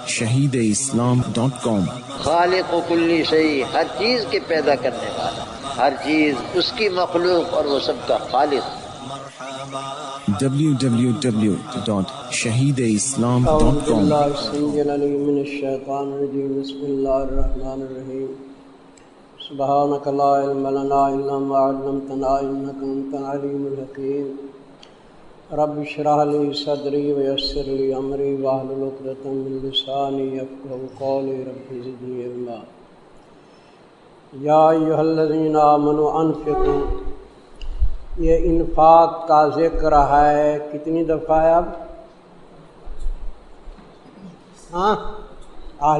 shahideislam.com خالق و کلی شیء، ہر چیز کے پیدا کرنے والا، ہر چیز اس کی مخلوق اور وہ سب کا خالق۔ www.shahideislam.com اعوذ باللہ السمیع العلیم من الشیطان الرجیم، بسم اللہ الرحمن الرحیم۔ سبحانک لا علم لنا الا ما علمتنا انک انت العلیم الحکیم۔ رب اشرح لی صدری ویسر لی امری واحلل عقدۃ من لسانی یفقہوا قولی، رب زدنی علما۔ یا ایھا الذین آمنوا انفقوا، یہ انفاق کا ذکر ہے، کتنی دفعہ ہے اب؟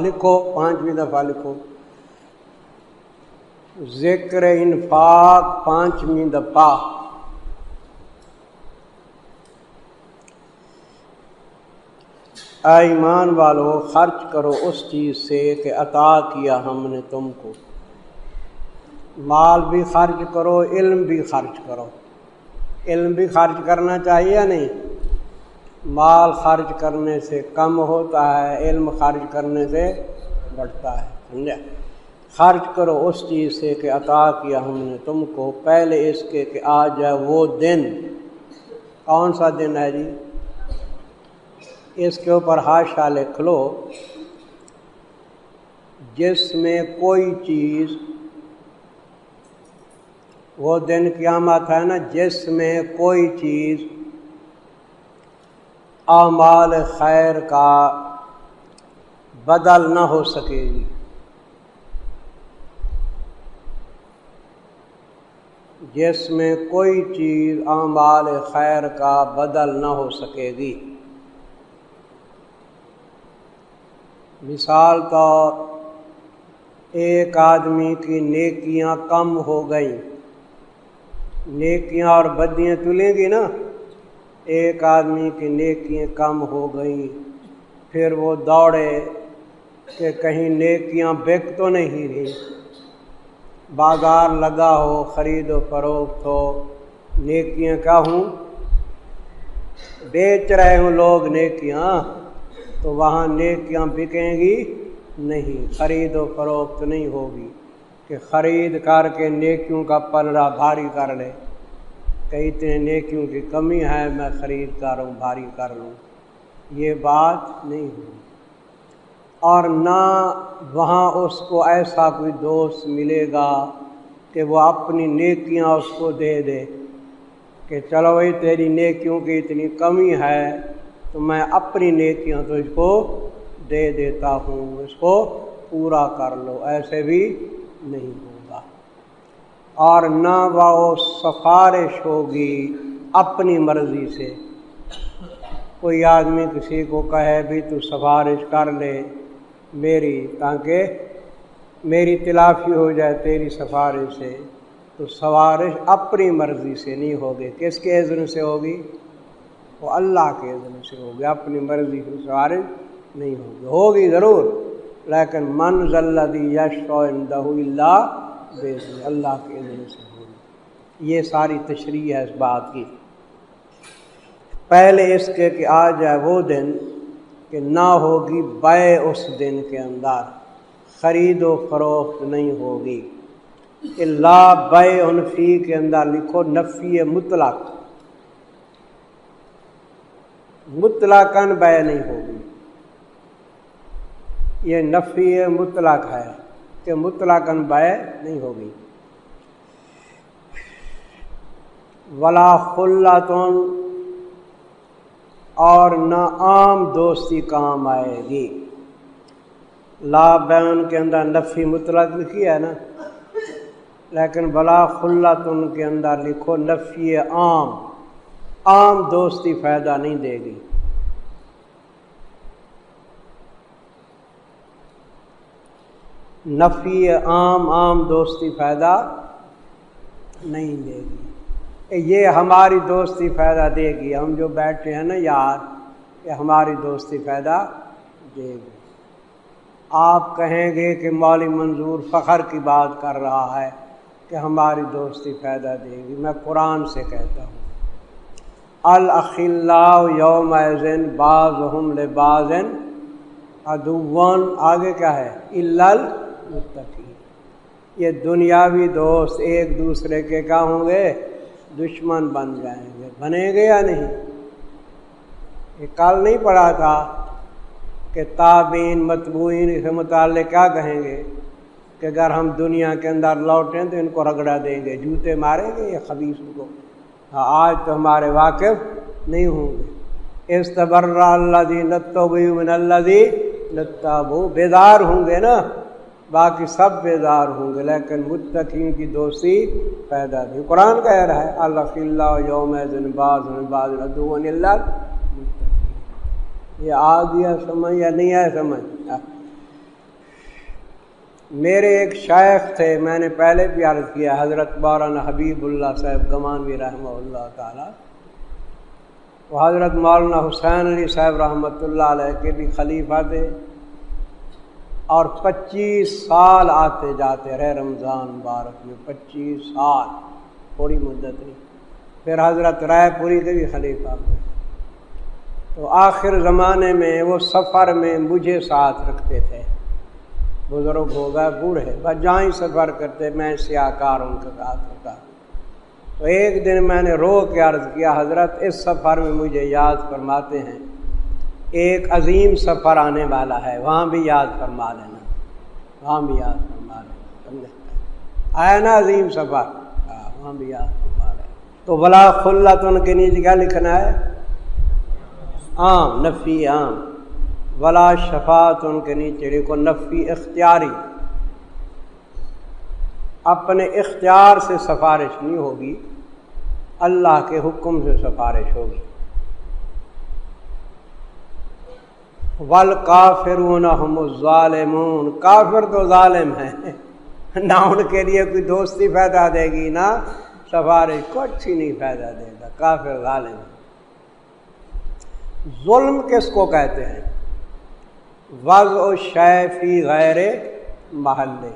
لکھو، 5ویں دفعہ لکھو، ذکر انفاق 5ویں دفعہ۔ اے ایمان والو، خرچ کرو اس چیز سے کہ عطا کیا ہم نے تم کو۔ مال بھی خرچ کرو، علم بھی خرچ کرو۔ علم بھی خرچ کرنا چاہیے یا نہیں؟ مال خرچ کرنے سے کم ہوتا ہے، علم خرچ کرنے سے بڑھتا ہے، سمجھا؟ خرچ کرو اس چیز سے کہ عطا کیا ہم نے تم کو، پہلے اس کے کہ آ جائے وہ دن۔ کون سا دن ہے جی؟ اس کے اوپر حاشا لکھ لو، جس میں کوئی چیز، وہ دن قیامت ہے نا، جس میں کوئی چیز اعمال خیر کا بدل نہ ہو سکے گی۔ جس میں کوئی چیز اعمال خیر کا بدل نہ ہو سکے گی۔ مثال طور، ایک آدمی کی نیکیاں کم ہو گئیں، نیکیاں اور بدیاں تلیں گی نا، ایک آدمی کی نیکیاں کم ہو گئیں، پھر وہ دوڑے کہ کہیں نیکیاں بک تو نہیں رہی، بازار لگا ہو، خرید و فروخت ہو، نیکیاں کیا ہوں، بیچ رہے ہوں لوگ نیکیاں، تو وہاں نیکیاں بکیں گی نہیں، خرید و فروخت نہیں ہوگی کہ خرید کر کے نیکیوں کا پلڑا بھاری کر لے، کہتے ہیں نیکیوں کی کمی ہے، میں خرید کروں بھاری کر لوں، یہ بات نہیں ہوگی۔ اور نہ وہاں اس کو ایسا کوئی دوست ملے گا کہ وہ اپنی نیکیاں اس کو دے دے کہ چلو بھائی تیری نیکیوں کی اتنی کمی ہے تو میں اپنی نیکیاں تو اس کو دے دیتا ہوں، اس کو پورا کر لو، ایسے بھی نہیں ہوگا۔ اور نہ وہ سفارش ہوگی اپنی مرضی سے، کوئی آدمی کسی کو کہے بھی تو سفارش کر لے میری، تاکہ میری تلافی ہو جائے تیری سفارش سے، تو سفارش اپنی مرضی سے نہیں ہوگی، کس کے اذن سے ہوگی؟ وہ اللہ کے اذن سے ہوگی، اپنی مرضی سے سفارش نہیں ہوگی، ہوگی ضرور، لیکن من ذا الذی یشفع عندہ الا بإذنہ، اللہ کے اذن سے ہوگی۔ یہ ساری تشریح ہے اس بات کی۔ پہلے اس کے کہ آ جائے وہ دن کہ نہ ہوگی بیع، اس دن کے اندر خرید و فروخت نہیں ہوگی، الا بیع فی کے اندر لکھو نفی مطلق، مطلقاً بیع نہیں ہوگی، یہ نفی مطلق ہے کہ مطلقاً بیع نہیں ہوگی۔ ولا خلۃ، اور نہ عام دوستی کام آئے گی۔ لا بیان کے اندر نفی مطلق لکھی ہے نا، لیکن ولا خلۃ کے اندر لکھو نفی عام، عام دوستی فائدہ نہیں دے گی۔ نفی عام، عام دوستی فائدہ نہیں دے گی، یہ ہماری دوستی فائدہ دے گی، ہم جو بیٹھے ہیں نا یار، یہ ہماری دوستی فائدہ دے گی۔ آپ کہیں گے کہ مولوی منظور فخر کی بات کر رہا ہے کہ ہماری دوستی فائدہ دے گی، میں قرآن سے کہتا ہوں الاخلاء یومئذ بعضهم لبعض عدو، آگے کیا ہے الا المتقین۔ یہ دنیاوی دوست ایک دوسرے کے کیا ہوں گے؟ دشمن بن جائیں گے، بنیں گے یا نہیں؟ یہ کل نہیں پڑھا تھا کہ تابعین متبوعین سے متعلق کیا کہیں گے کہ اگر ہم دنیا کے اندر لوٹیں تو ان کو رگڑا دیں گے، جوتے ماریں گے یہ خبیث کو۔ آج تو ہمارے واقف نہیں ہوں گے۔ استبرأ الذین اتبعوا من الذین اتبعوا، بیدار ہوں گے نا، باقی سب بیدار ہوں گے، لیکن متقین کی دوستی پیدا نہیں۔ قرآن کہہ رہا ہے الاخلاء یومئذ بعضهم لبعض عدو الا المتقین۔ یہ آ گیا سمجھ یا نہیں آیا سمجھ؟ میرے ایک شیخ تھے، میں نے پہلے بھی عرض کیا، حضرت مولانا حبیب اللہ صاحب گمانوی رحمہ اللہ تعالی، وہ حضرت مولانا حسین علی صاحب رحمۃ اللہ علیہ کے بھی خلیفہ تھے، اور 25 سال آتے جاتے رہے رمضان مبارک میں، 25 سال، تھوڑی مدت نہیں۔ پھر حضرت رائے پوری کے بھی خلیفہ ہوئے۔ تو آخر زمانے میں وہ سفر میں مجھے ساتھ رکھتے تھے، بزرگ ہو گئے، بوڑھے، بس جہاں ہی سفر کرتے میں سیاہ کار ان کے ساتھ ہوتا۔ تو ایک دن میں نے رو کے عرض کیا حضرت اس سفر میں مجھے یاد فرماتے ہیں، ایک عظیم سفر آنے والا ہے، وہاں بھی یاد فرما لینا، وہاں بھی یاد فرما لینا۔ آیا نا عظیم سفر، وہاں بھی یاد فرما لینا۔ تو ولا خلت ان کے نیچے کیا لکھنا ہے؟ عام، نفی عام۔ ولا شفاعت ان کے نیچے لکھو نفی اختیاری، اپنے اختیار سے سفارش نہیں ہوگی، اللہ کے حکم سے سفارش ہوگی۔ والکافرون هم الظالمون، کافر تو ظالم ہیں، نہ ان کے لیے کوئی دوستی پیدا دے گی نہ سفارش، کچھ ہی نہیں پیدا دے گا، کافر ظالم ہے۔ ظلم کس کو کہتے ہیں؟ وضع الشیء فی غیر محلہ،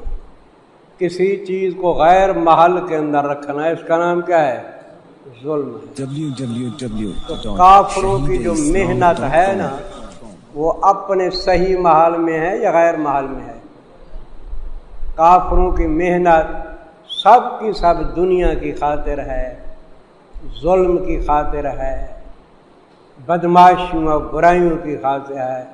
کسی چیز کو غیر محل کے اندر رکھنا، اس کا نام کیا ہے؟ ظلم ہے۔ تو کافروں کی جو محنت ہے نا، وہ اپنے صحیح محل میں ہے یا غیر محل میں ہے؟ کافروں کی محنت سب کی سب دنیا کی خاطر ہے، ظلم کی خاطر ہے، بدماشیوں اور برائیوں کی خاطر ہے۔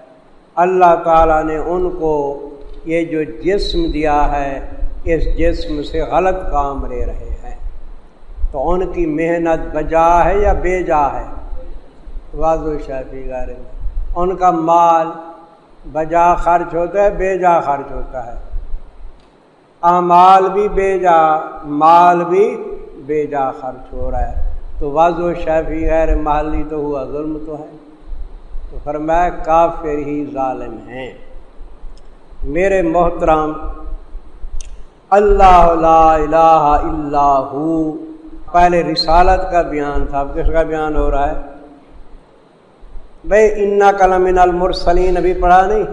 اللہ تعالیٰ نے ان کو یہ جو جسم دیا ہے، اس جسم سے غلط کام لے رہے ہیں، تو ان کی محنت بجا ہے یا بے جا ہے؟ واضح شافی غیر، ان کا مال بجا خرچ ہوتا ہے، بے جا خرچ ہوتا ہے، اعمال بھی بے جا، مال بھی بے جا خرچ ہو رہا ہے، تو واضح شافی غیر محلی تو ہوا، ظلم تو ہے۔ تو فرمایا کافر ہی ظالم ہیں۔ میرے محترم، اللہ لا الہ الا ہو، پہلے رسالت کا بیان تھا، اب کس کا بیان ہو رہا ہے؟ بھئی انک لمن المرسلین ابھی پڑھا نہیں،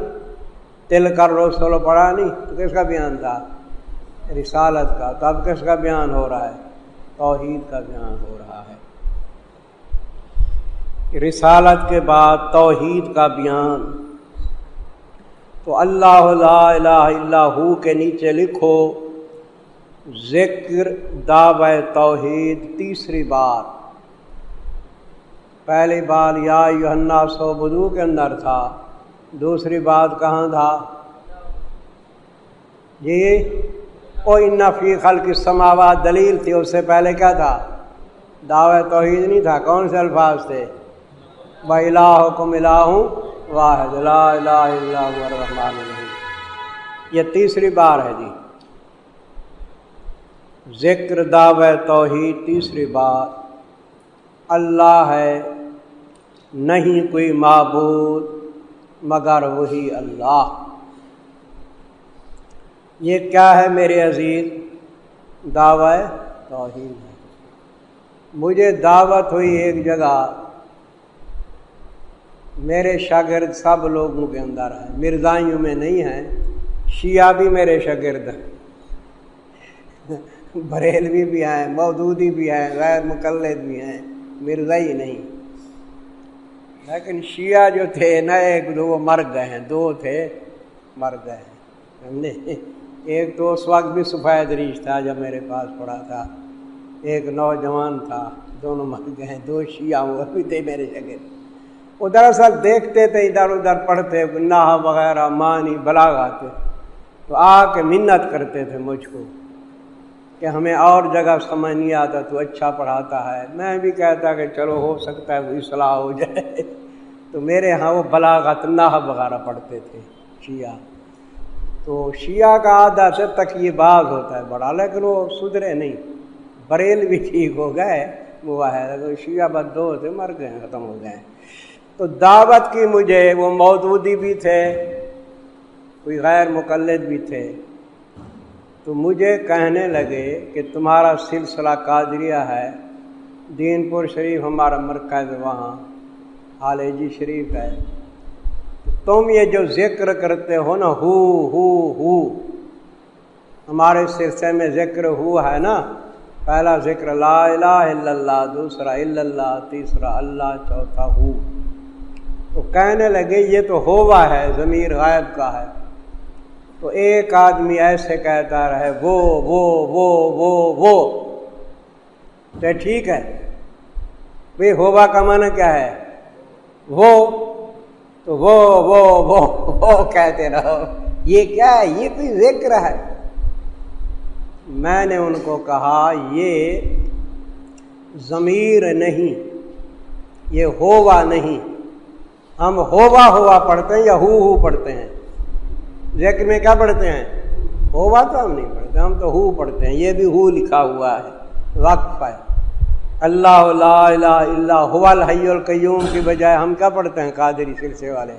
تلک الرسل پڑھا نہیں، تو کس کا بیان تھا؟ رسالت کا۔ تو اب کس کا بیان ہو رہا ہے؟ توحید کا بیان ہو رہا ہے۔ رسالت کے بعد توحید کا بیان، تو اللہ لا الہ الا ہو کے نیچے لکھو ذکر دعوی توحید تیسری بار۔ پہلی بار یا ایھا الناس اعبدوا کے اندر تھا، دوسری بات کہاں تھا؟ جی او ان فی خلق السماوات دلیل تھی، اس سے پہلے کیا تھا؟ دعوی توحید نہیں تھا، کون سے الفاظ تھے؟ وَإِلَٰهُكُمْ إِلَٰهٌ وَاحِدٌ لَا إِلَٰهَ إِلَّا هُوَ الرَّحْمَٰنُ الرَّحِيمُ۔ یہ تیسری بار ہے جی، ذکر دعوی توحید تیسری بار۔ اللہ ہے، نہیں کوئی معبود مگر وہی اللہ۔ یہ کیا ہے میرے عزیز؟ دعوی توحید ہے۔ مجھے دعوت ہوئی ایک جگہ، میرے شاگرد سب لوگوں کے اندر ہیں، مرزائیوں میں نہیں ہیں، شیعہ بھی میرے شاگرد ہیں، بریلوی بھی ہیں، مودودی بھی ہیں، غیر مقلد بھی ہیں، مرزائی نہیں۔ لیکن شیعہ جو تھے نہ ایک دو وہ مر گئے ہیں، دو تھے مر گئے ہیں، سمجھے؟ ایک تو اس وقت بھی سفید ریش تھا جب میرے پاس پڑا تھا، ایک نوجوان تھا، دونوں مر گئے ہیں۔ دو شیعہ وہ بھی تھے میرے شاگرد، وہ دراصل دیکھتے تھے ادھر ادھر پڑھتے نحو وغیرہ معنی بلاغت، تو آ کے منت کرتے تھے مجھ کو کہ ہمیں اور جگہ سمجھ نہیں آتا، تو اچھا پڑھاتا ہے۔ میں بھی کہتا کہ چلو ہو سکتا ہے وہ اصلاح ہو جائے، تو میرے ہاں وہ بلاغت نحو وغیرہ پڑھتے تھے شیعہ۔ تو شیعہ کا آدھا سے تک یہ باز ہوتا ہے بڑا، لیکن وہ سدھرے نہیں، بریل بھی ٹھیک ہو گئے وہ ہے، لیکن شیعہ بد دو تھے مر گئے، ختم ہو گئے۔ تو دعوت کی مجھے، وہ مودودی بھی تھے، کوئی غیر مقلد بھی تھے، تو مجھے کہنے لگے کہ تمہارا سلسلہ قادریہ ہے، دین پور شریف ہمارا مرکز وہاں حالیجی شریف ہے، تم یہ جو ذکر کرتے ہو نا ہو ہمارے سلسلے میں ذکر ہو ہے نا، پہلا ذکر لا الہ الا اللہ، دوسرا الا اللہ، تیسرا اللہ، چوتھا ہو۔ تو کہنے لگے یہ تو ہوا ہے، ضمیر غائب کا ہے۔ تو ایک آدمی ایسے کہتا رہے وہ تو ٹھیک ہے بھئی، ہوا کا معنی کیا ہے؟ وہ تو وہ کہتے رہو، یہ کیا ہے؟ یہ کوئی ذکر ہے؟ میں نے ان کو کہا یہ ضمیر نہیں، یہ ہوا نہیں، ہم ہوا پڑھتے ہیں یا ہو پڑھتے ہیں؟ ذکر میں کیا پڑھتے ہیں؟ ہوا تو ہم نہیں پڑھتے، ہم تو ہو پڑھتے ہیں، یہ بھی ہو لکھا ہوا ہے، وقف ہے۔ اللہ لا الہ الا هو الحی القیوم کی بجائے ہم کیا پڑھتے ہیں قادری سلسلے والے؟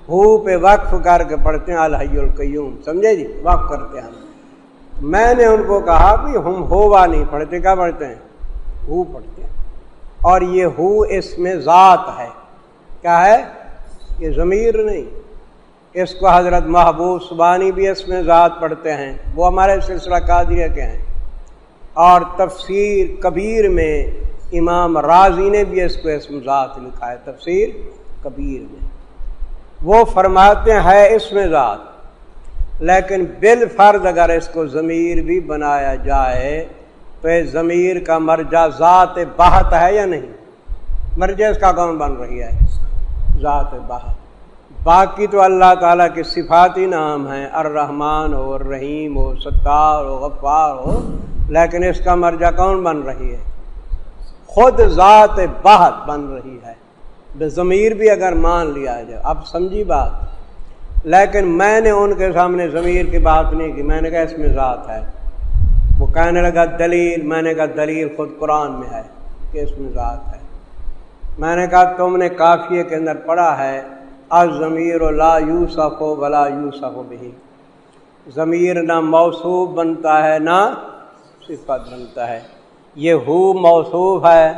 ہو پہ وقف کر کے پڑھتے ہیں الحی القیوم، سمجھے جی؟ وقف کرتے ہیں ہم۔ میں نے ان کو کہا بھی ہم ہوا نہیں پڑھتے، کیا پڑھتے ہیں؟ ہو پڑھتے ہیں، اور یہ ہو اس میں ذات ہے، کیا ہے؟ یہ ضمیر نہیں۔ اس کو حضرت محبوب سبحانی بھی اس میں ذات پڑھتے ہیں، وہ ہمارے سلسلہ قادریہ کے ہیں، اور تفسیر کبیر میں امام رازی نے بھی اس کو اس میں ذات لکھا ہے، تفسیر کبیر میں وہ فرماتے ہیں اس میں ذات، لیکن بالفرض اگر اس کو ضمیر بھی بنایا جائے تو اس ضمیر کا مرجع ذات بحت ہے یا نہیں؟ مرجع اس کا کون بن رہی ہے؟ ذات بحت۔ باقی تو اللہ تعالیٰ کے صفاتی نام ہیں، الرحمن ہو، الرحیم ہو، ستار ہو، غفار ہو، لیکن اس کا مرجع کون بن رہی ہے؟ خود ذات بحت بن رہی ہے، ضمیر بھی اگر مان لیا جائے۔ اب سمجھی بات؟ لیکن میں نے ان کے سامنے ضمیر کی بات نہیں کی، میں نے کہا اس میں ذات ہے۔ وہ کہنے لگا دلیل، میں نے کہا دلیل خود قرآن میں ہے کہ اس میں ذات ہے۔ میں نے کہا تم نے کافیہ کے اندر پڑھا ہے الضمیر لا یوصف ولا یوصف بہ، ضمیر نہ موصوف بنتا ہے نہ صفت بنتا ہے۔ یہ ہو موصوف ہے،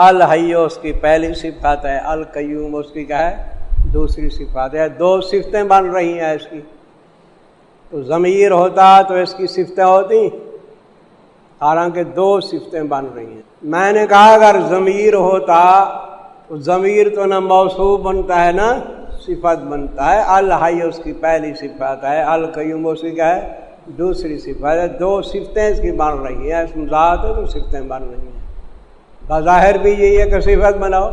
الحی اس کی پہلی صفت ہے، القیوم اس کی کیا ہے؟ دوسری صفت ہے، دو صفتیں بن رہی ہیں اس کی۔ تو ضمیر ہوتا تو اس کی صفتیں ہوتی، حالانکہ دو صفتیں بن رہی ہیں۔ میں نے کہا اگر ضمیر ہوتا تو ضمیر تو نہ موصوف بنتا ہے نہ صفت بنتا ہے، الحی اس کی پہلی صفت ہے، القیوم اس کی کیا ہے؟ دوسری صفت ہے، دو صفتیں اس کی بن رہی ہیں، اس میں ذات ہے تو صفتیں بن رہی ہیں۔ بظاہر بھی یہی ہے کہ صفت بناؤ،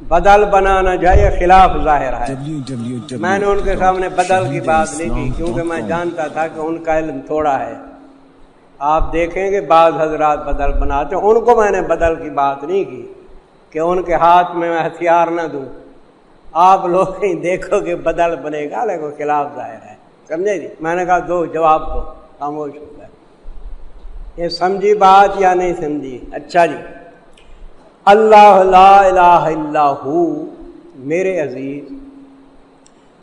بدل بنانا چاہیے، خلاف ظاہر ہے۔ میں نے ان کے سامنے بدل کی بات نہیں کی، کیونکہ میں جانتا تھا کہ ان کا علم تھوڑا ہے۔ آپ دیکھیں کہ بعض حضرات بدل بناتے ہیں، ان کو میں نے بدل کی بات نہیں کی کہ ان کے ہاتھ میں ہتھیار نہ دوں۔ آپ لوگ کہیں دیکھو کہ بدل بنے گا، لیکن خلاف ظاہر ہے، سمجھے جی؟ میں نے کہا دو جواب دو، خاموش ہو گئے۔ یہ سمجھی بات یا نہیں سمجھی؟ اچھا جی، اللہ لا الہ الا ہو، میرے عزیز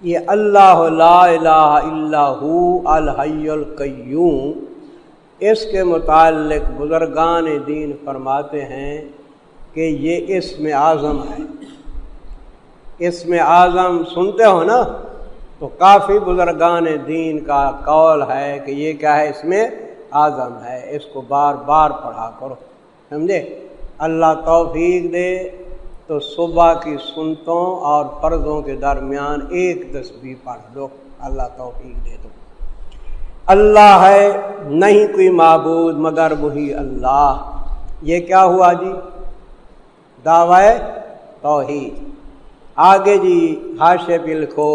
یہ اللہ لا الہ الا ہو الحی القیوم، اس کے متعلق بزرگان دین فرماتے ہیں کہ یہ اسم اعظم ہے۔ اسم اعظم سنتے ہو نا، تو کافی بزرگان دین کا قول ہے کہ یہ کیا ہے؟ اسم اعظم ہے، اس کو بار بار پڑھا کرو، سمجھے؟ اللہ توفیق دے تو صبح کی سنتوں اور فرضوں کے درمیان ایک تسبیح پڑھ لو، اللہ توفیق دے دو۔ اللہ ہے، نہیں کوئی معبود مگر وہی اللہ۔ یہ کیا ہوا جی؟ دعوی توحید۔ آگے جی حاشے پہ لکھو،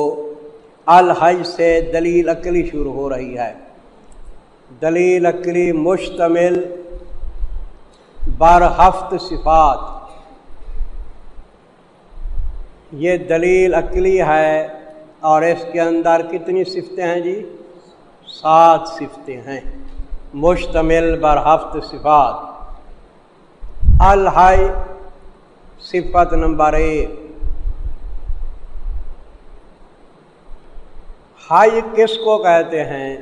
الحج سے دلیل عقلی شروع ہو رہی ہے۔ دلیل عقلی مشتمل بر ہفت صفات۔ یہ دلیل عقلی ہے اور اس کے اندر کتنی صفتیں ہیں جی؟ 7 صفتیں ہیں، مشتمل بر ہفت صفات۔ الحج صفت نمبر 1۔ حج کس کو کہتے ہیں؟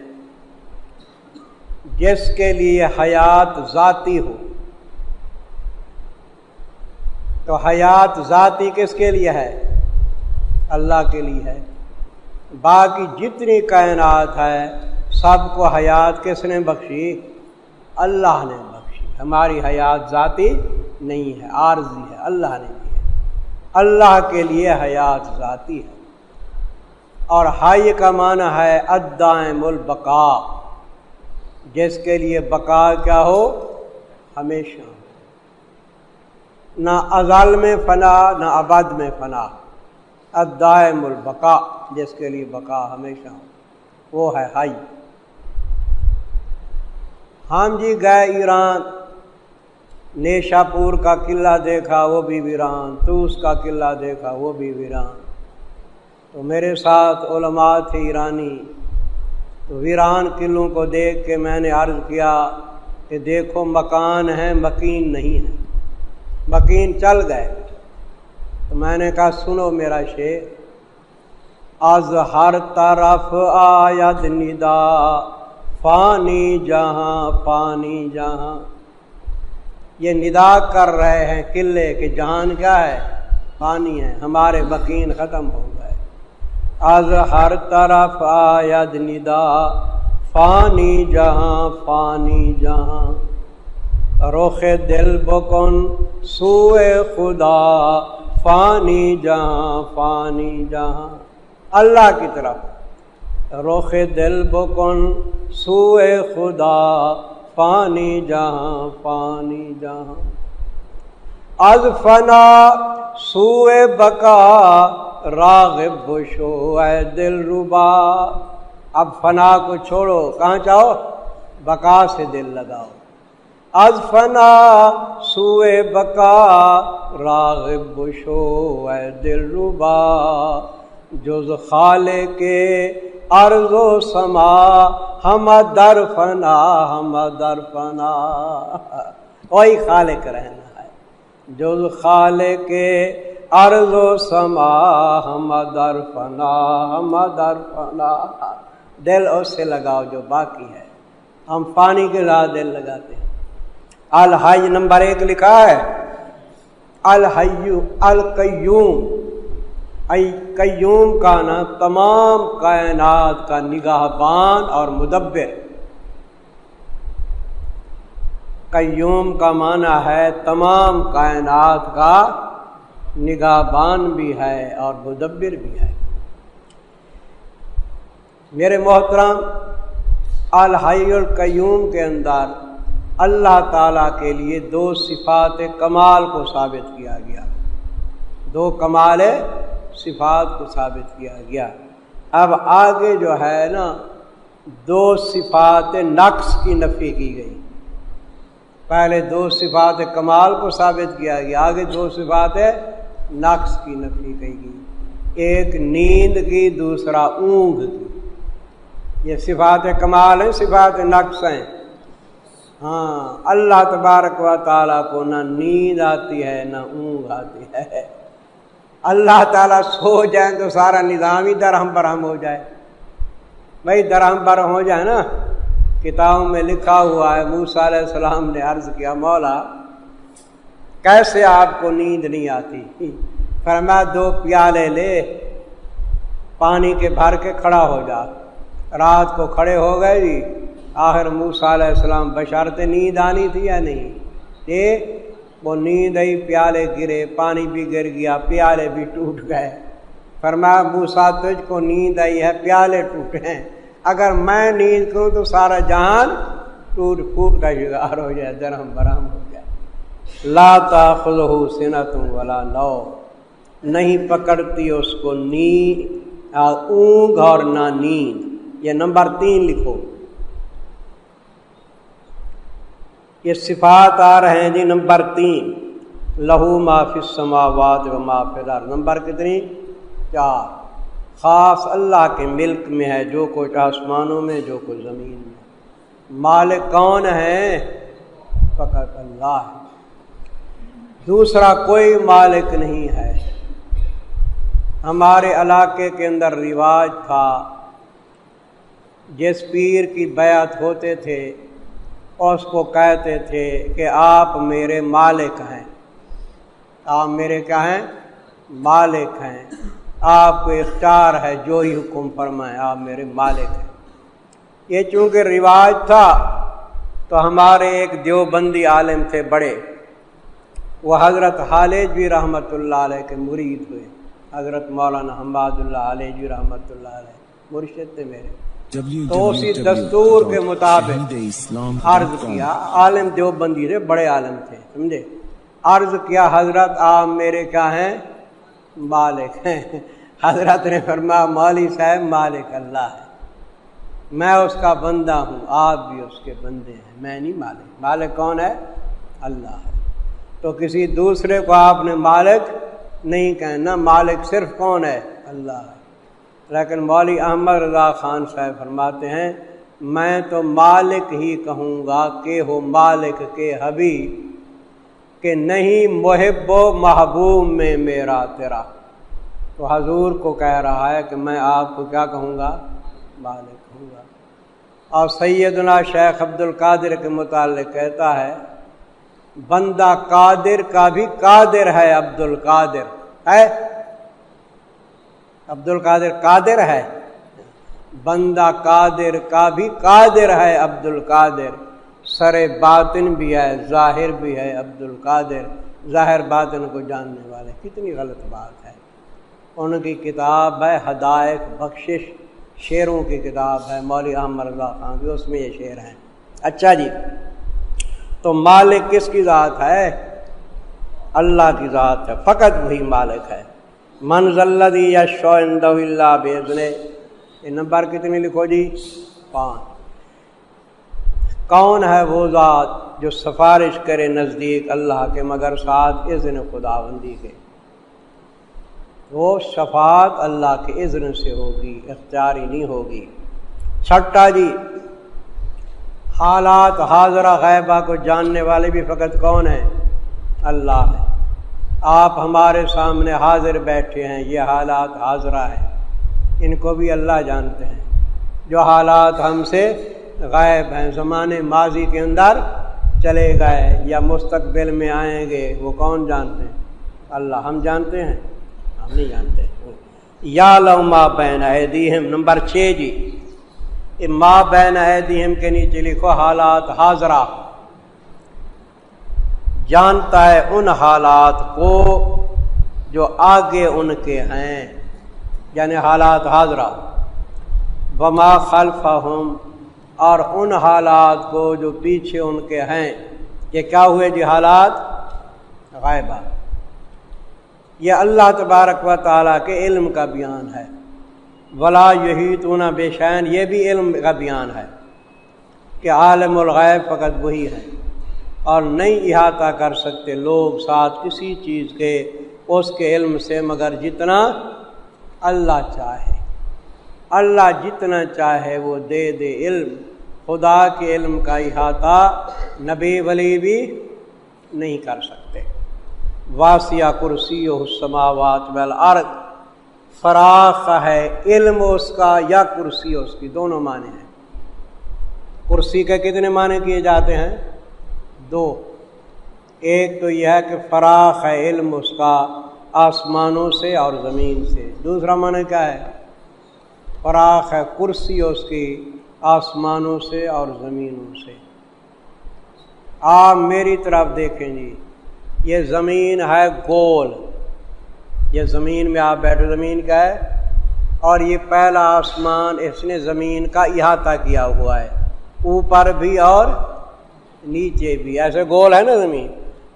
جس کے لیے حیات ذاتی ہو۔ تو حیات ذاتی کس کے لیے ہے؟ اللہ کے لیے ہے۔ باقی جتنی کائنات ہے سب کو حیات کس نے بخشی؟ اللہ نے بخشی۔ ہماری حیات ذاتی نہیں ہے، عارضی ہے، اللہ نے دی ہے۔ اللہ کے لیے حیات ذاتی ہے۔ اور حی کا معنی ہے الدائم البقاء، جس کے لیے بقا کیا ہو؟ ہمیشہ، نہ ازل میں فنا نہ ابد میں فنا۔ الدائم البقاء، جس کے لیے بقا ہمیشہ ہو، وہ ہے حی۔ ہم جی گئے ایران، نیشا پور کا قلعہ دیکھا، وہ بھی ویران، توس کا قلعہ دیکھا، وہ بھی ویران۔ تو میرے ساتھ علماء تھے ایرانی، تو ویران قلعوں کو دیکھ کے میں نے عرض کیا کہ دیکھو مکان ہے مکین نہیں ہے، مکین چل گئے۔ تو میں نے کہا سنو میرا شعر، از ہر طرف آید ندا، فانی جہاں فانی جہاں۔ یہ ندا کر رہے ہیں قلعے کہ جہان کیا ہے؟ فانی ہے، ہمارے مکین ختم ہو گئے۔ از ہر طرف آید ندا، فانی جہاں فانی جہاں۔ رخ دل بکن سوئے خدا، فانی جہاں فانی جہاں۔ اللہ کی طرف رخ دل بکن سوئے خدا، فانی جہاں فانی جہاں۔ از فنا سوئے بقا، راغب بشو اے دل ربا۔ اب فنا کو چھوڑو، کہاں چاہو؟ بقا سے دل لگاؤ۔ از فنا سوئے بقا، راغب بشو اے دل ربا۔ جز خالق کے ارض و سما، ہم در فنا ہم در فنا۔ وہی خالق رہنا ہے، جز خالق کے ارض و سما، ہم در فنا ہم در فنا۔ دل اس سے لگاؤ جو باقی ہے، ہم پانی کے ساتھ دل لگاتے ہیں۔ الحی نمبر 1 لکھا ہے، الحی القیوم۔ قیوم کا نا تمام کائنات کا نگہبان اور مدبر۔ قیوم کا معنی ہے تمام کائنات کا نگہبان بھی ہے اور مدبر بھی ہے۔ میرے محترم، الحی القیوم کے اندر اللہ تعالیٰ کے لیے 2 صفات کمال کو ثابت کیا گیا، 2 کمال صفات کو ثابت کیا گیا۔ اب آگے جو ہے نا 2 صفات نقص کی نفی کی گئی۔ پہلے 2 صفات کمال کو ثابت کیا گیا، آگے 2 صفات نقص کی نفی کی گئی، ایک نیند کی، دوسرا اونگ کی۔ یہ صفات کمال ہیں، صفات نقص ہیں۔ ہاں، اللہ تبارک و تعالیٰ کو نہ نیند آتی ہے نہ اونگ آتی ہے۔ اللہ تعالیٰ سو جائیں تو سارا نظام ہی درہم برہم ہو جائے۔ بھائی درہم برہم ہو جائے نا، کتابوں میں لکھا ہوا ہے، موسیٰ علیہ السلام نے عرض کیا مولا کیسے آپ کو نیند نہیں آتی؟ فرمایا 2 پیالے لے، پانی کے بھر کے کھڑا ہو جا۔ رات کو کھڑے ہو گئے جی، آخر موسیٰ علیہ السلام بشرط نیند آنی تھی یا نہیں؟ یہ وہ نیند آئی، پیالے گرے، پانی بھی گر گیا، پیالے بھی ٹوٹ گئے۔ فرمایا موسیٰ تجھ کو نیند آئی ہے، پیالے ٹوٹے ہیں، اگر میں نیند کروں تو سارا جہان ٹوٹ پھوٹ کا شکار ہو جائے، درہم برہم ہو جائے۔ لا تاخذہ سنۃ ولا نوم، نہیں پکڑتی اس کو نیند، اونگ اور نہ نیند۔ یہ نمبر 3 لکھو، یہ صفات آ رہے ہیں جی نمبر 3، لہو ما فی السماوات و ما فی الارض۔ نمبر کتنی؟ 4۔ خاص اللہ کے ملک میں ہے جو کچھ آسمانوں میں، جو کچھ زمین میں۔ مالک کون ہے؟ فقط اللہ ہے، دوسرا کوئی مالک نہیں ہے۔ ہمارے علاقے کے اندر رواج تھا، جس پیر کی بیعت ہوتے تھے اس کو کہتے تھے کہ آپ میرے مالک ہیں، آپ میرے کیا ہیں؟ مالک ہیں، آپ کو اختیار ہے جو ہی حکم فرمائیں، آپ میرے مالک ہیں۔ یہ چونکہ رواج تھا تو ہمارے ایک دیوبندی عالم تھے بڑے، وہ حضرت حالجوی رحمۃ اللہ علیہ کے مرید ہوئے، حضرت مولانا حماد اللہ حالجوی رحمۃ اللہ علیہ مرشد تھے میرے۔ تو اسی دستور کے مطابق عرض کیا، عالم دیوبندی تھے، بڑے عالم تھے، سمجھے، عرض کیا حضرت آپ میرے کیا ہیں؟ مالک ہیں۔ حضرت نے فرمایا مولوی صاحب مالک اللہ ہے، میں اس کا بندہ ہوں، آپ بھی اس کے بندے ہیں، میں نہیں مالک۔ مالک کون ہے؟ اللہ ہے۔ تو کسی دوسرے کو آپ نے مالک نہیں کہنا، مالک صرف کون ہے؟ اللہ ہے۔ لیکن مولوی احمد رضا خان صاحب فرماتے ہیں میں تو مالک ہی کہوں گا کہ ہو مالک کے حبیب، کہ نہیں محب و محبوب میں میرا تیرا۔ تو حضور کو کہہ رہا ہے کہ میں آپ کو کیا کہوں گا؟ مالک کہوں گا۔ اور سیدنا شیخ عبد القادر کے متعلق کہتا ہے بندہ قادر کا بھی قادر ہے، عبد القادر ہے، عبد القادر قادر ہے، بندہ قادر کا بھی قادر ہے عبد القادر، سر باطن بھی ہے، ظاہر بھی ہے عبد القادر، ظاہر باطن کو جاننے والے۔ کتنی غلط بات ہے۔ ان کی کتاب ہے ہدایت بخشش، شعروں کی کتاب ہے، مولوی احمد رضا خان کی، اس میں یہ شعر ہیں۔ اچھا جی، تو مالک کس کی ذات ہے؟ اللہ کی ذات ہے، فقط وہی مالک ہے۔ من ذا الذی یشفع عندہ الا باذنہ۔ یہ نمبر کتنی لکھو جی؟ 5۔ کون ہے وہ ذات جو سفارش کرے نزدیک اللہ کے مگر ساتھ اذن خداوندی کے؟ وہ شفاعت اللہ کے اذن سے ہوگی، اختیاری نہیں ہوگی۔ 6 جی، حالات حاضرہ غیبہ کو جاننے والے بھی فقط کون ہیں؟ اللہ ہے۔ آپ ہمارے سامنے حاضر بیٹھے ہیں، یہ حالات حاضرہ ہیں، ان کو بھی اللہ جانتے ہیں۔ جو حالات ہم سے غائب ہیں، زمانے ماضی کے اندر چلے گئے یا مستقبل میں آئیں گے، وہ کون جانتے ہیں؟ اللہ۔ ہم جانتے ہیں؟ ہم نہیں جانتے۔ یعلم ما بین ایدیہم۔ نمبر 6 جی، ما بین ایدیہم کے نیچے لکھو حالات حاضرہ۔ جانتا ہے ان حالات کو جو آگے ان کے ہیں، یعنی حالات حاضرہ۔ وما خلفہم، اور ان حالات کو جو پیچھے ان کے ہیں۔ یہ کیا ہوئے جی؟ حالات غائبہ۔ یہ اللہ تبارک و تعالیٰ کے علم کا بیان ہے۔ ولا یحیطون بشیء، یہ بھی علم کا بیان ہے کہ عالم الغیب فقط وہی ہے، اور نہیں احاطہ کر سکتے لوگ ساتھ کسی چیز کے اس کے علم سے مگر جتنا اللہ چاہے۔ اللہ جتنا چاہے وہ دے دے علم۔ خدا کے علم کا احاطہ نبی ولی بھی نہیں کر سکتے۔ واسع کرسیہ السماوات والارض، فراخ ہے علم اس کا یا کرسی اس کی، دونوں معنی ہیں۔ کرسی کے کتنے معنی کیے جاتے ہیں؟ 2۔ ایک تو یہ ہے کہ فراخ ہے علم اس کا آسمانوں سے اور زمین سے۔ دوسرا معنی کیا ہے؟ فراخ ہے کرسی اس کی آسمانوں سے اور زمینوں سے۔ آپ میری طرف دیکھیں جی، یہ زمین ہے گول، یہ زمین میں آپ بیٹھو، زمین کا ہے، اور یہ پہلا آسمان اس نے زمین کا احاطہ کیا ہوا ہے، اوپر بھی اور نیچے بھی، ایسے گول ہے نا زمین،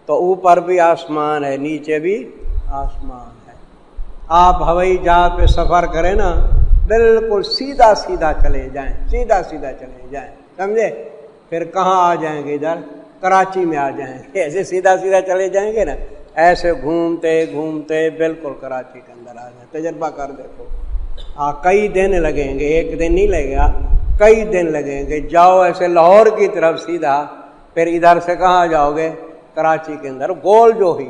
تو اوپر بھی آسمان ہے، نیچے بھی آسمان ہے۔ آپ ہوائی جہاز پہ سفر کریں نا، بالکل سیدھا سیدھا چلے جائیں، سیدھا سیدھا چلے جائیں، سمجھے؟ پھر کہاں آ جائیں گے؟ ادھر کراچی میں آ جائیں گے۔ ایسے سیدھا سیدھا چلے جائیں گے نا، ایسے گھومتے گھومتے بالکل کراچی کے اندر آ جائیں۔ تجربہ کر دیکھو، کئی دن لگیں گے، ایک دن نہیں لگے گا، کئی دن لگیں گے۔ جاؤ ایسے لاہور کی طرف سیدھا، پھر ادھر سے کہاں جاؤ گے؟ کراچی کے اندر، گول جو ہی،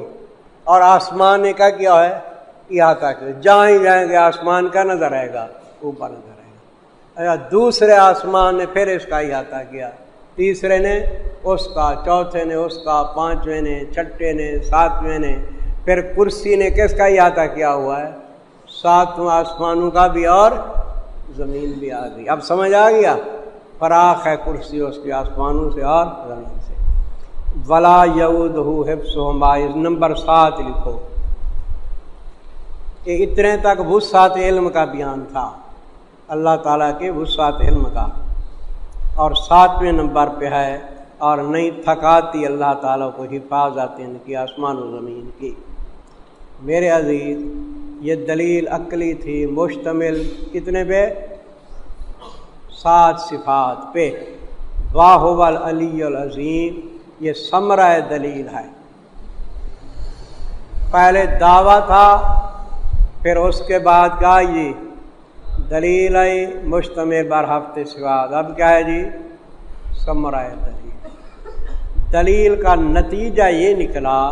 اور آسمان نے کیا کیا ہے؟ احاطہ کیا، جہاں ہی جائیں گے آسمان کا نظر آئے گا، اوپر نظر آئے گا۔ دوسرے آسمان نے پھر اس کا احاطہ کیا، تیسرے نے اس کا، چوتھے نے اس کا، پانچویں نے، چھٹے نے، ساتویں نے، پھر کرسی نے کس کا احاطہ کیا ہوا ہے؟ ساتواں آسمانوں کا بھی، اور زمین بھی آ گئی۔ اب سمجھ آ گیا؟ فراخ ہے کرسی اس کے آسمانوں سے اور زمین سے۔ ولا یعودہ حفظہما، نمبر 7 لکھو۔ کہ اتنے تک وسعت علم کا بیان تھا، اللہ تعالیٰ کے وسعت علم کا، اور 7ویں نمبر پہ ہے اور نہیں تھکاتی اللہ تعالیٰ کو حفاظت ان کی آسمان و زمین کی۔ میرے عزیز، یہ دلیل عقلی تھی، مشتمل کتنے پہ؟ 7 صفات پہ۔ واہو العلی العظیم، یہ ثمرہ دلیل ہے۔ پہلے دعویٰ تھا، پھر اس کے بعد کیا؟ یہ دلیل ہے مشتمل بر 7 صفات۔ اب کیا ہے جی؟ ثمرہ دلیل۔ دلیل کا نتیجہ یہ نکلا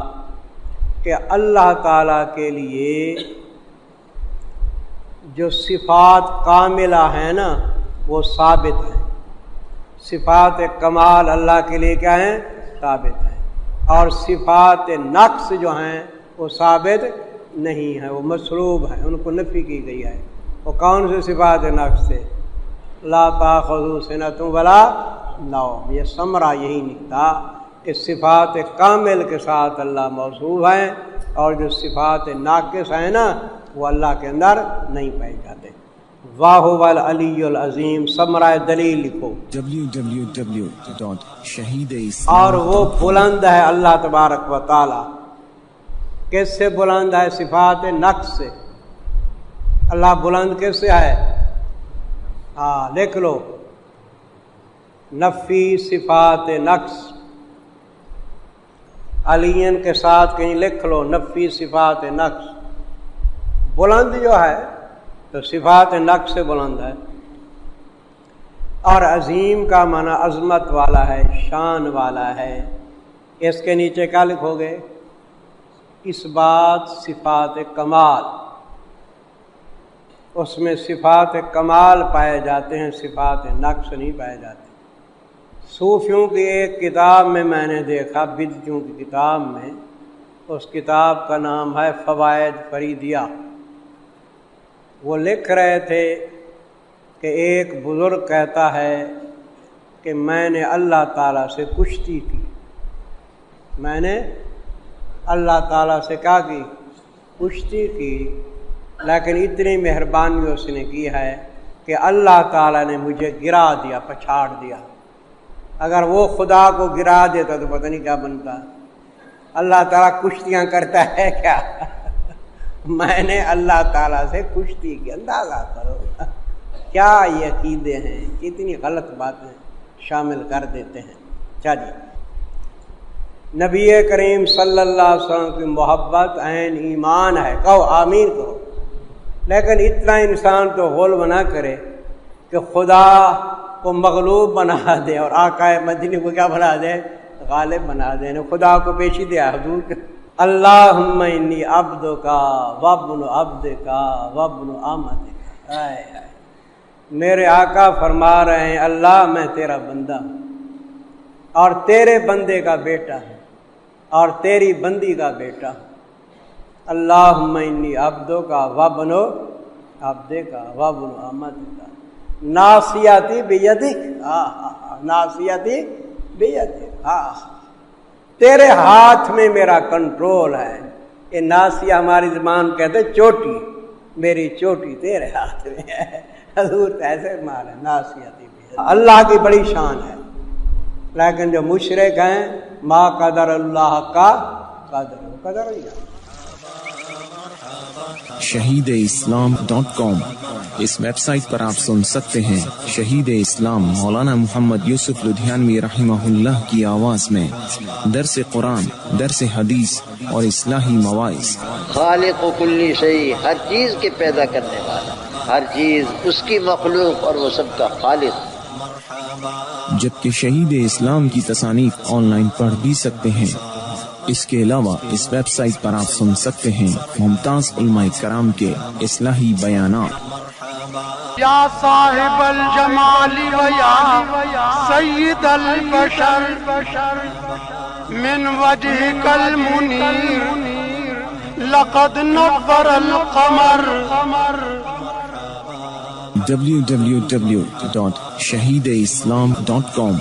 کہ اللہ تعالیٰ کے لیے جو صفات کاملہ ہیں نا وہ ثابت ہیں، صفات کمال اللہ کے لیے کیا ہیں؟ ثابت ہیں، اور صفات نقص جو ہیں وہ ثابت نہیں ہیں، وہ مسلوب ہیں، ان کو نفی کی گئی ہے۔ وہ کون سے صفات نقص سے؟ لا تاخذہ سنۃ ولا نوم۔ یہ ثمرہ یہی نکلا کہ صفات کامل کے ساتھ اللہ موصوف ہیں، اور جو صفات ناقص ہیں نا وہ اللہ کے اندر نہیں پائے جاتے۔ واہو العلی العظیم، ثمرہ دلیل لکھو۔ www.shahideislam.com۔ اور وہ بلند ہے اللہ تبارک و تعالی، کس سے بلند ہے؟ صفات نقص سے۔ اللہ بلند کس سے ہے؟ لکھ لو، نفی صفات نقص، علین کے ساتھ کہیں لکھ لو، نفی صفات نقص۔ بلند جو ہے تو صفات نقص سے بلند ہے، اور عظیم کا معنی عظمت والا ہے، شان والا ہے۔ اس کے نیچے کیا لکھو گے؟ اس بات صفات کمال، اس میں صفات کمال پائے جاتے ہیں، صفات نقص نہیں پائے جاتے۔ صوفیوں کی ایک کتاب میں میں نے دیکھا، بدعتیوں کی کتاب میں، اس کتاب کا نام ہے فوائد فریدیہ۔ وہ لکھ رہے تھے کہ ایک بزرگ کہتا ہے کہ میں نے اللہ تعالیٰ سے کشتی کی، میں نے اللہ تعالیٰ سے کیا کی؟ کشتی کی، لیکن اتنی مہربانی اس نے کی ہے کہ اللہ تعالیٰ نے مجھے گرا دیا، پچھاڑ دیا۔ اگر وہ خدا کو گرا دیتا تو پتہ نہیں کیا بنتا۔ اللہ تعالیٰ کشتیاں کرتا ہے کیا؟ میں نے اللہ تعالیٰ سے کشتی کی، اندازہ کرو کیا یہ عقیدے ہیں، کتنی غلط باتیں شامل کر دیتے ہیں۔ چلیے، نبی کریم صلی اللہ علیہ وسلم کی محبت عین ایمان ہے، کہو آمین کہو۔ لیکن اتنا انسان تو غلو نہ کرے کہ خدا کو مغلوب بنا دے اور آقا مدنی کو کیا بنا دے؟ غالب بنا دے، خدا کو پیشی دیا حضور۔ اللہم انی عبدکا وابن عبدکا وابن امتک۔ میرے آقا فرما رہے ہیں، اللہ میں تیرا بندہ ہوں اور تیرے بندے کا بیٹا ہوں اور تیری بندی کا بیٹا ہوں۔ اللہم انی عبدکا وابن عبدکا وابن امتک ناصیتی بیدک، ناصیتی بیدک۔ تیرے ہاتھ میں میرا کنٹرول ہے. یہ ناسیہ ہماری زبان کہتے چوٹی، میری چوٹی تیرے ہاتھ میں ہے. حضور ایسے مال ہے ناسیتی بھی. اللہ کی بڑی شان ہے، لیکن جو مشرک ہیں ما قدر اللہ کا قدر ہی ہے. shahideislam.com اس ویب سائٹ پر آپ سن سکتے ہیں شہید اسلام مولانا محمد یوسف لدھیانوی رحمہ اللہ کی آواز میں درس قرآن، درس حدیث اور اصلاحی مواعظ. خالق و کلی شیء، ہر چیز کے پیدا کرنے والا، ہر چیز اس کی مخلوق اور وہ سب کا خالق. جبکہ شہید اسلام کی تصانیف آن لائن پڑھ بھی سکتے ہیں. اس کے علاوہ اس ویب سائٹ پر آپ سن سکتے ہیں ممتاز علماء کرام کے اصلاحی بیانات. یا صاحب الجمال و یا سید البشر من وجهك المنیر لقد نور القمر. www.shahideislam.com